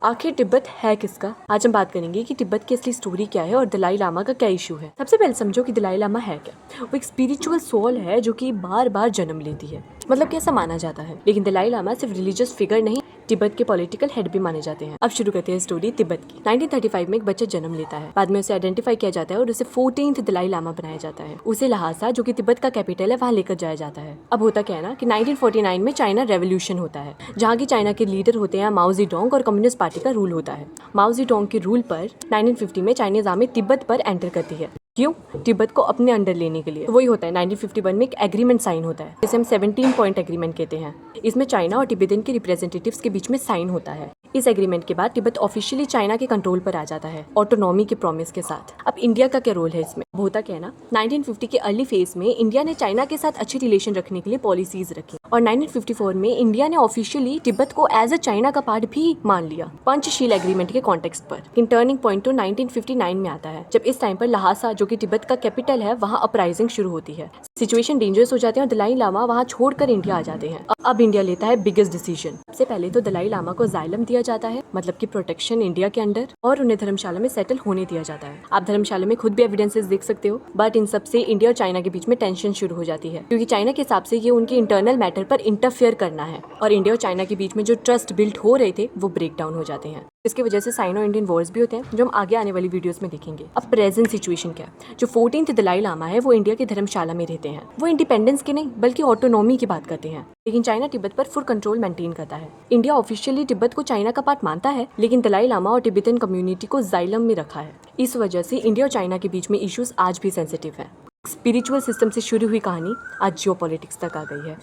आखिर तिब्बत है किसका? आज हम बात करेंगे कि तिब्बत की असली स्टोरी क्या है और दलाई लामा का क्या इशू है। सबसे पहले समझो कि दलाई लामा है क्या। वो एक स्पिरिचुअल सोल है जो कि बार बार जन्म लेती है, मतलब कैसा माना जाता है। लेकिन दलाई लामा सिर्फ रिलीजियस फिगर नहीं, तिब्बत के पॉलिटिकल हेड भी माने जाते हैं। अब शुरू करते हैं स्टोरी तिब्बत की। 1935 में एक बच्चा जन्म लेता है। बाद में उसे आइडेंटिफाई किया जाता है और उसे 14th दलाई लामा बनाया जाता है। उसे लहासा, जो कि तिब्बत का कैपिटल है, वहाँ लेकर जाया जाता है। अब होता क्या है ना कि 1949 में चाइना रेवोल्यूशन होता है, जहाँ की चाइना के लीडर होते हैं माओ ज़ेडोंग और कम्युनिस्ट पार्टी का रूल होता है। माओ ज़ेडोंग के रूल पर 1950 में चाइनीज आर्मी तिब्बत पर एंटर करती है। क्यों? तिब्बत को अपने अंडर लेने के लिए। तो वही होता है 1951 में एक एग्रीमेंट साइन होता है, जिसे हम 17 पॉइंट एग्रीमेंट कहते हैं। इसमें चाइना और तिब्बतन के रिप्रेजेंटेटिव्स के बीच में साइन होता है। इस एग्रीमेंट के बाद तिब्बत ऑफिशियली चाइना के कंट्रोल पर आ जाता है, ऑटोनॉमी के प्रॉमिस के साथ। अब इंडिया का क्या रोल है इसमें? होता क्या है ना, 1950 के अर्ली फेज में इंडिया ने चाइना के साथ अच्छी रिलेशन रखने के लिए पॉलिसीज रखी और 1954 में इंडिया ने ऑफिशियली तिब्बत को एज अ चाइना का पार्ट भी मान लिया, पंचशील एग्रीमेंट के कॉन्टेक्स्ट पर। इन टर्निंग पॉइंट तो 1959 में आता है, जब इस टाइम पर लहासा, जो कि तिब्बत का कैपिटल है, वहाँ अपराइजिंग शुरू होती है। सिचुएशन डेंजरस हो जाती है और दलाई लामा वहाँ छोड़कर इंडिया आ जाते हैं। अब इंडिया लेता है बिगेस्ट डिसीजन। सबसे पहले तो दलाई लामा को जाइलम दिया जाता है, मतलब कि प्रोटेक्शन इंडिया के अंडर, और उन्हें धर्मशाला में सेटल होने दिया जाता है। आप धर्मशाला में खुद भी एविडेंसेस देख सकते हो। बट इन सब से इंडिया और चाइना के बीच में टेंशन शुरू हो जाती है, क्योंकि चाइना के हिसाब से ये उनके इंटरनल मैटर पर इंटरफेयर करना है और इंडिया और चाइना के बीच में जो ट्रस्ट बिल्ड हो रहे थे वो ब्रेक डाउन हो जाते हैं। इसकी वजह से साइनो इंडियन वॉर्स भी होते हैं, जो हम आगे आने वाली वीडियोस में देखेंगे। अब प्रेजेंट सिचुएशन क्या है? जो 14th दलाई लामा है वो इंडिया के धर्मशाला में रहते हैं। वो इंडिपेंडेंस के नहीं बल्कि ऑटोनॉमी की बात करते हैं, लेकिन चाइना तिब्बत पर फुल कंट्रोल मेंटेन करता है। इंडिया ऑफिशियली तिब्बत को चाइना का पार्ट मानता है, लेकिन दलाई लामा और तिब्बतन कम्युनिटी को जाइलम में रखा है। इस वजह से इंडिया और चाइना के बीच में इश्यूज आज भी सेंसिटिव है। स्पिरिचुअल सिस्टम से शुरू हुई कहानी आज जियोपॉलिटिक्स तक आ गई है।